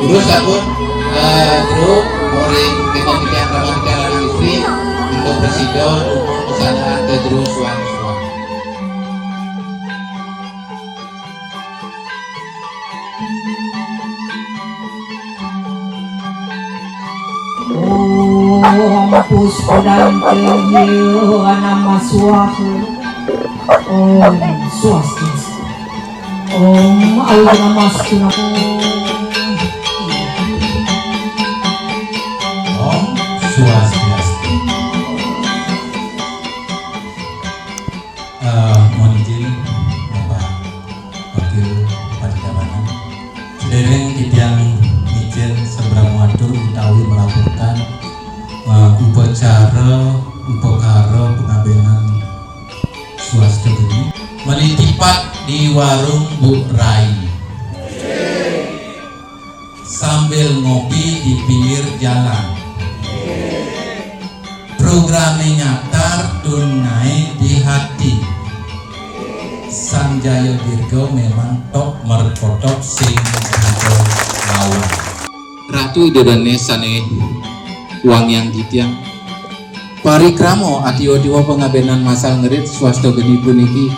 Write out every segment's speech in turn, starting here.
Terus sabun grup orang ketika dramatika lanang istri untuk presiden umum kesana ke terus suami. Om puspadang kehiu nama suaku Om swastiastu Om aura mastunaku Om swastiastu. Mohon izin Bapak Wakil Bupati Tabanan, sedereng titiang izin seberang watur utawi melaporkan upacara pengabenan swasta ini melitipat di warung Bu Rai sambil ngopi di pinggir jalan. Programnya nyata tunai di hati. Sanjaya Virgo memang top merkotok sing hijau lawan. Ratu idodane sane uang yang ditiang parikramo atiwa-tiwa pengabenan masal ngerit swasta geni puniki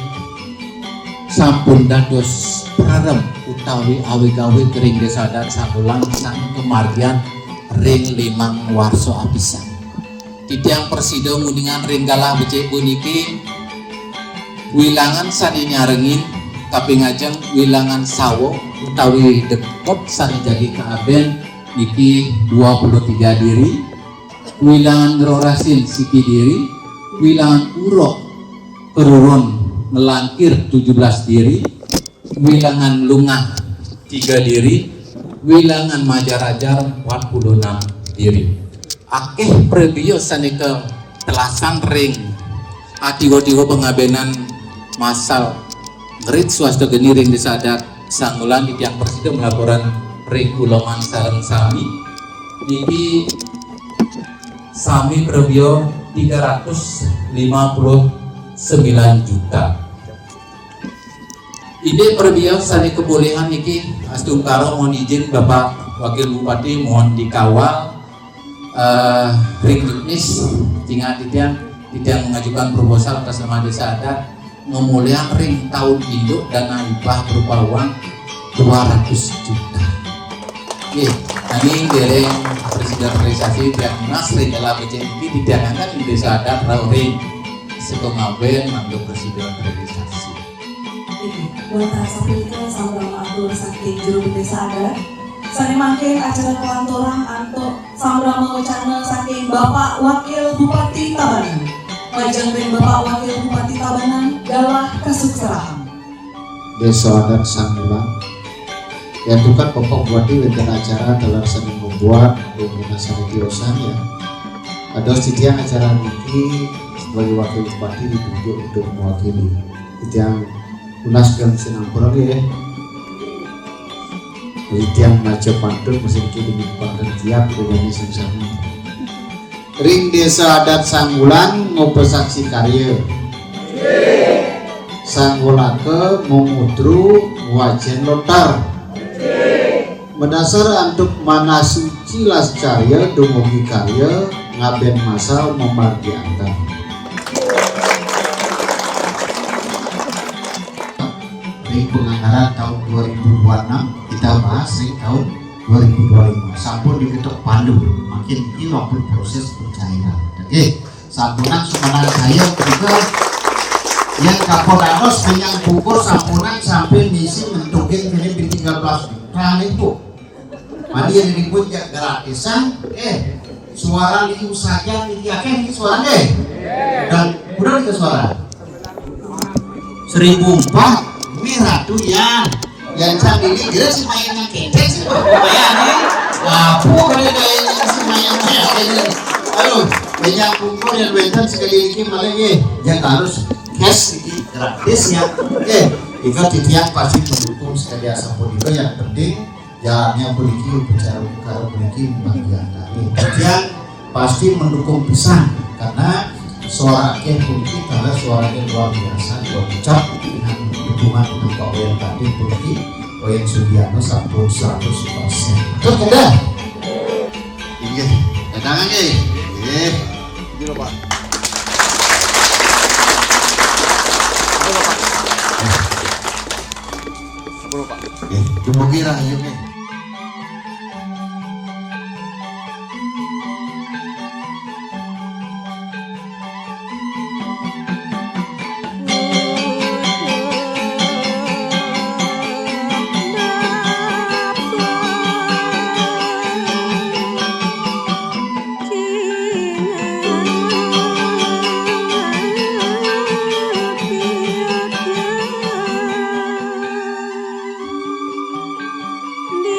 sampun dados prarem utawi awe-gawe kering desadat sakulang sang kemargian ring limang warso apisan titiang persido mundingan ring galah becek puniki wilangan sani nyarengin tapi ngajeng wilangan sawo utawi dekot sani jadi keaben niki 23 diri, wilangan ngerorasin siki diri, wilangan urok kerurun melangkir 17 diri, wilangan lungah 3 diri, wilangan majarajar 46 diri. Akeh prebio sanika telasan ring atiwo-tiwo pengabenan masal ngerit swasta geni ring disadat sangulan di tiang presiden melaporan ring uloman sareng sami niki sami prebio 359 juta. Ide prebio sani kebolehan niki astungkaro mohon izin Bapak Wakil Bupati mohon dikawal ring juknis tinggal titiang mengajukan proposal atas nama desa adat ngemulian ring tahun induk dana hibah berupa uang 200 juta. Oke, kami dereng presiden realisasi yang nasri dalam BCMP tidak akan di desa adat ring sekongaben manggil presiden realisasi. Buat sapilika sama Abdul Saking juru desa adat, sani mangke acara kelantoran anto sama wacana saking Bapak Wakil Bupati Tabanan, majeng ring Bapak Wakil Bupati Tabanan galah kesuksesan. Desa adat Sangulang yang bukan pokok buati wenten acara dalam seni membuat dominan seni kiosan ya. Ada setiap acara ini sebagai wakil bupati ditunjuk untuk mewakili. Yang lunas dan sinangkurang ya. Yang macam pantun mesin kini dipakai tiap dengan sama. Ring desa adat Sangulang ngopo saksi karya. Sanggolake memudru wajen lontar. Mendasar antuk mana suci las carya dumugi karya ngaben masal memargiankan. Ring penganggaran tahun 2026 kita bahas ring tahun 2025 sampun diketok pandu makin ini waktu proses pencairan. Oke, sampunan sumbangan saya juga yang Kapolres yang pukul sampunan sampai misi mentukin ini 13 juta itu. Mandi yang dibuat ya gratisan, suara liu saja diaken ini suara deh. Dan udah ke suara 1004 merah tuh yang sambil ini dia si mayangnya ketek sih bayar nih. Apa kali gayanya si mayangnya ini? Aduh, banyak kumpul yang bentar sekali ini malah yang harus cash ini gratis ya. Jika titian pasti mendukung sekali asapun itu yang penting ya yang memiliki bicara kalau memiliki bagian kami. Titian pasti mendukung pisan karena suara yang politik adalah suara yang luar biasa. Ucap dengan dukungan untuk Pak Wiyan tadi politik Oyen Sugiarno sampun 100%. Betul tidak? Inggih, dadangan nggih. Nggih. Iki lho Pak. Apa lho Pak? Nggih, dumugi rahayu nggih. Di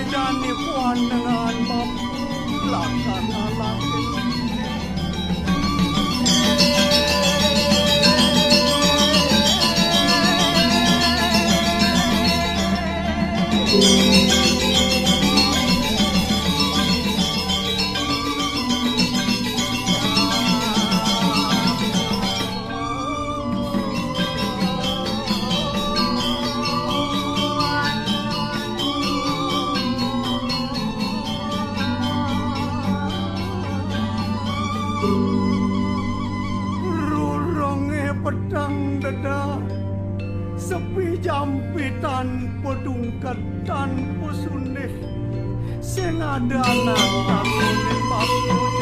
Jani puan dengan mampu laksana langit sepi jampitan pedungketan pusunih sing ada anak takone papu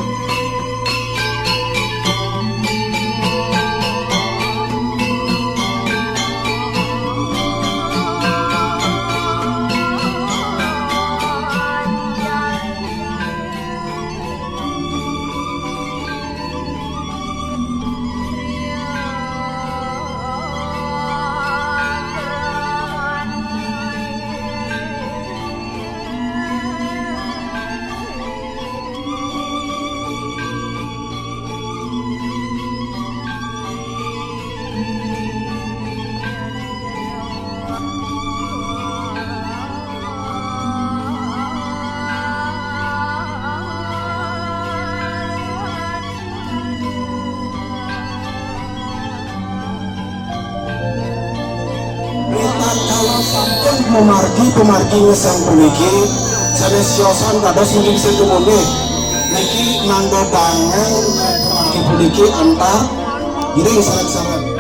pemargi ngesang puniki sanes yosan kados sing setumune niki nanggo bangen pemargi puniki antar giring saret-saret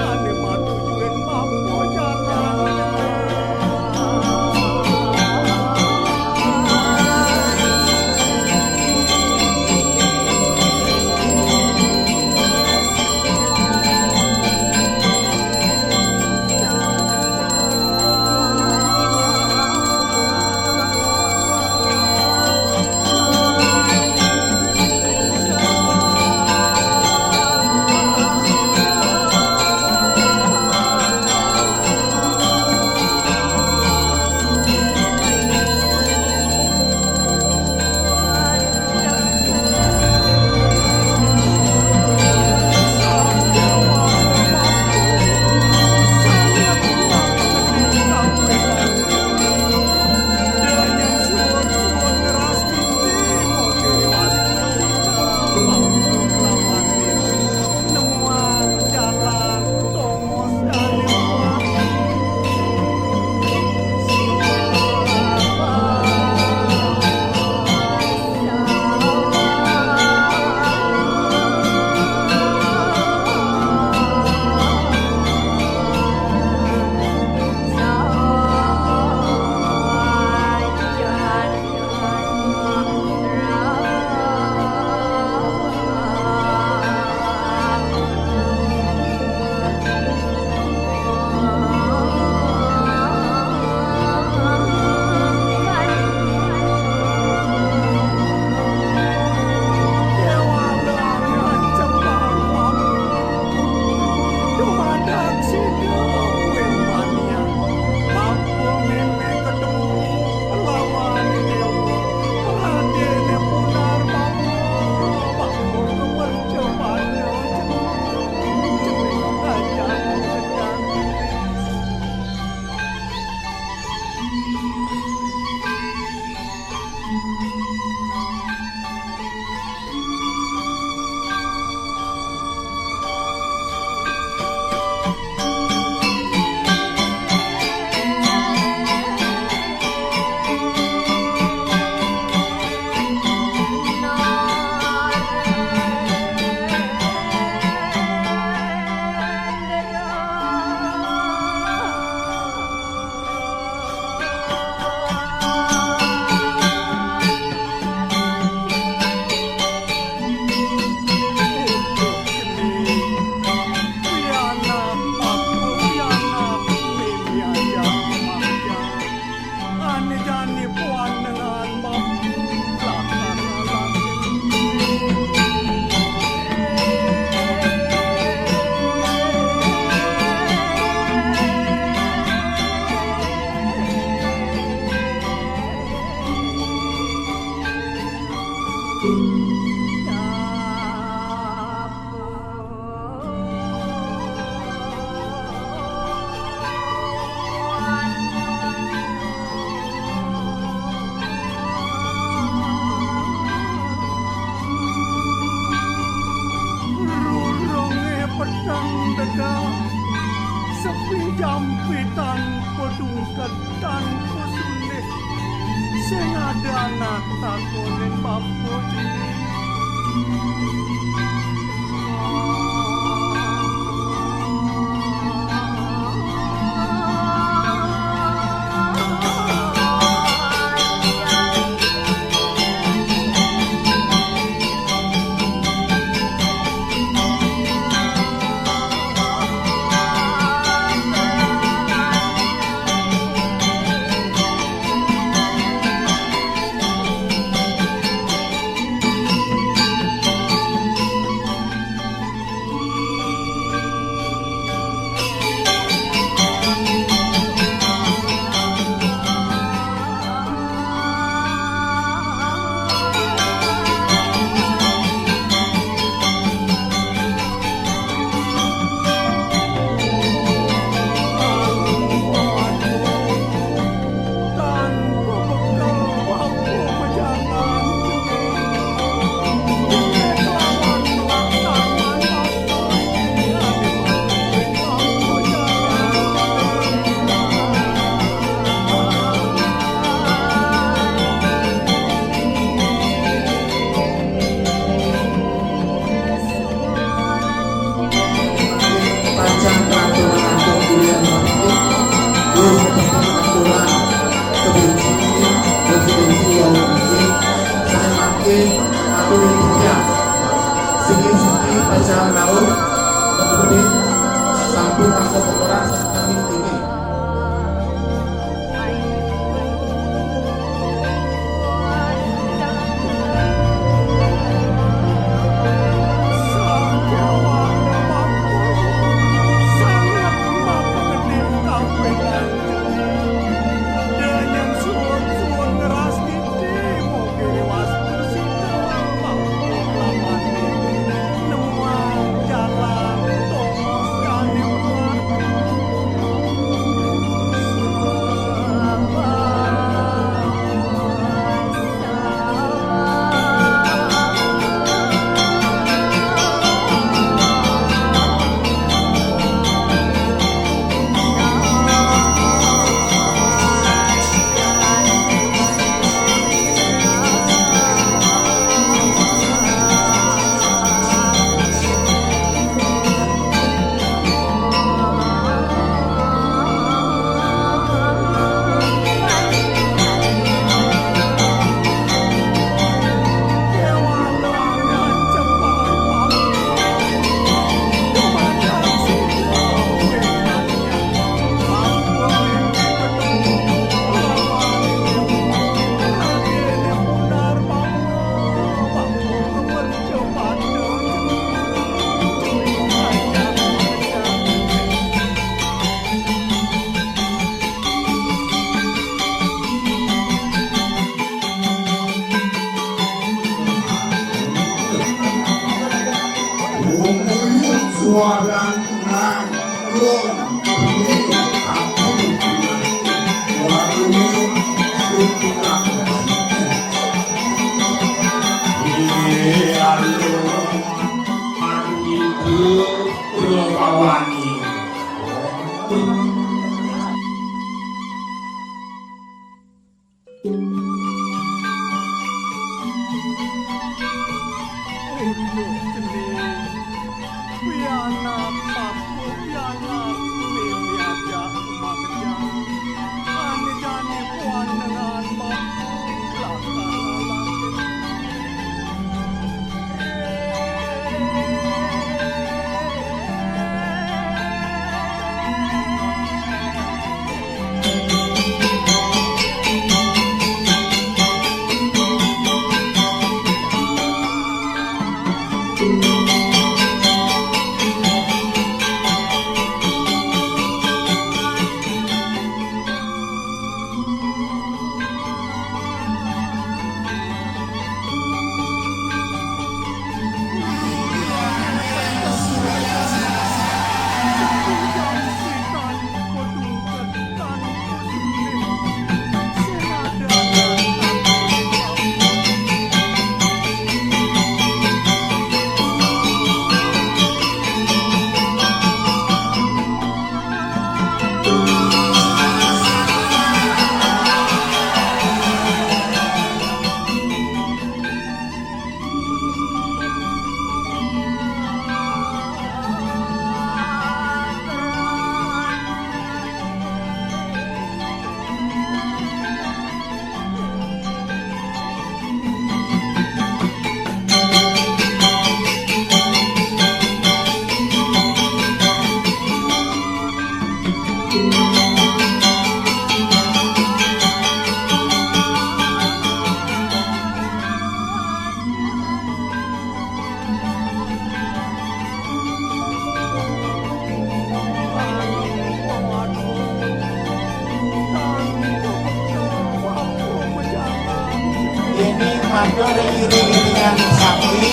jampitan pedungketan kusune sing ada anak takone papu terus aturan kebencian presidensi yang mungkin saya makin aku intinya segi-segi pacaran laut kemudian sampun masuk orang kami ini mantul iring-iringan sapi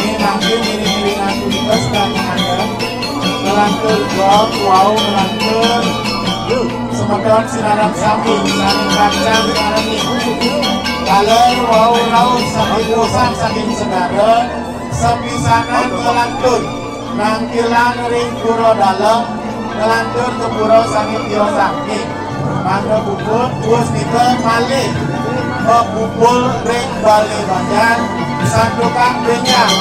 ini mantul iring-iringan tulipas dan ada melantur gong, wow melantur semedon sinaran sapi sinaran kacang sinaran ini kaler wow laut saking bosan saking sedara sepisanan melantur nangkilan ring puro dalam melantur ke puro saking tio saking mangga bubut bus kita malih bubul ring bali banjar sandukan benyang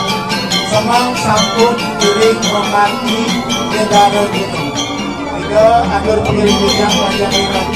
semang sampun piring memati negara ini Tiga agar pengiring yang panjang lebar.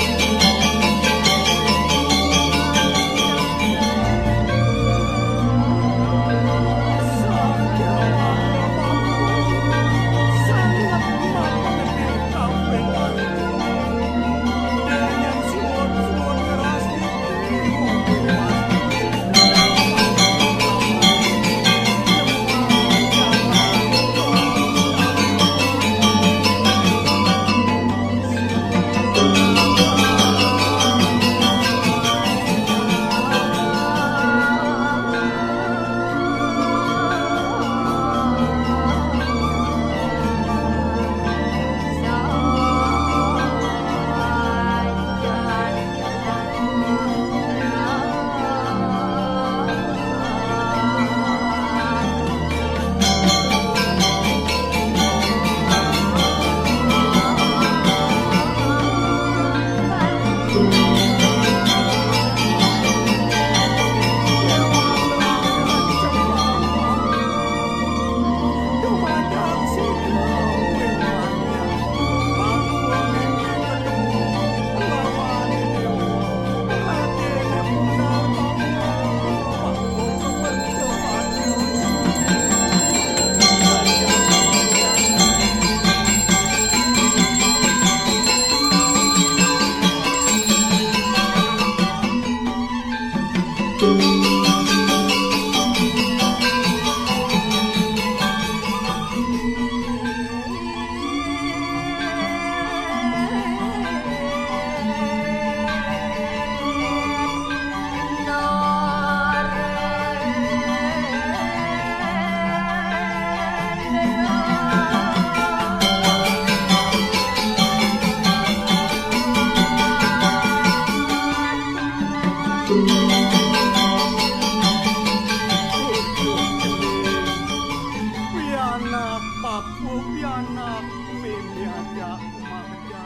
Pianak papu pianak mimiaja umaja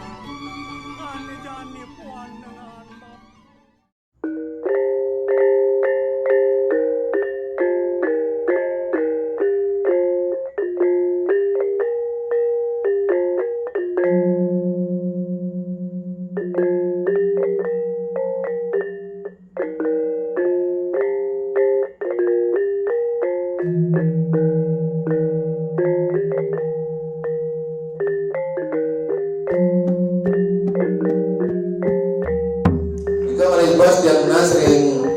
ane jani puan dengan bapak. Jika merimbas diagna sering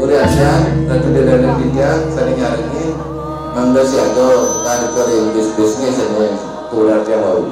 uriasan ratu dedana dijang saling nyarengi mangga siaga kan kering bisnis ini tular yang mau.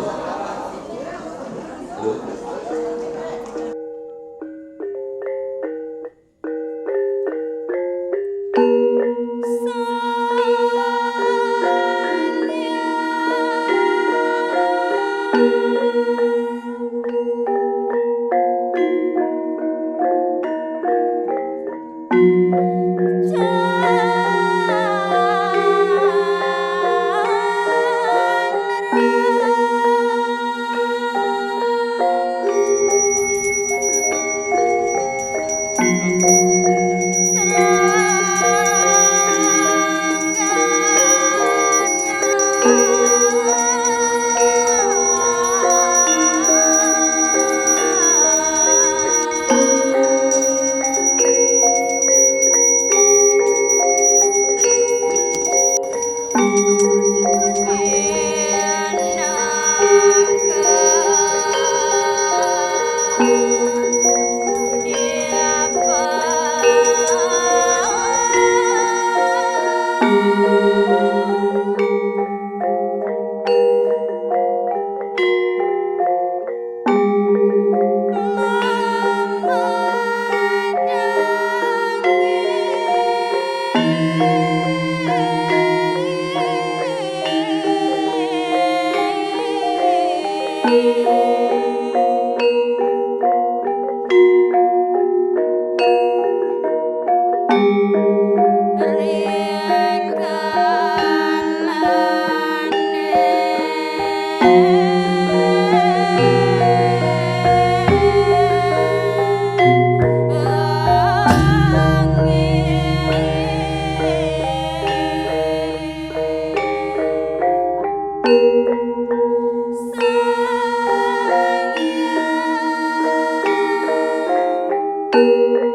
Thank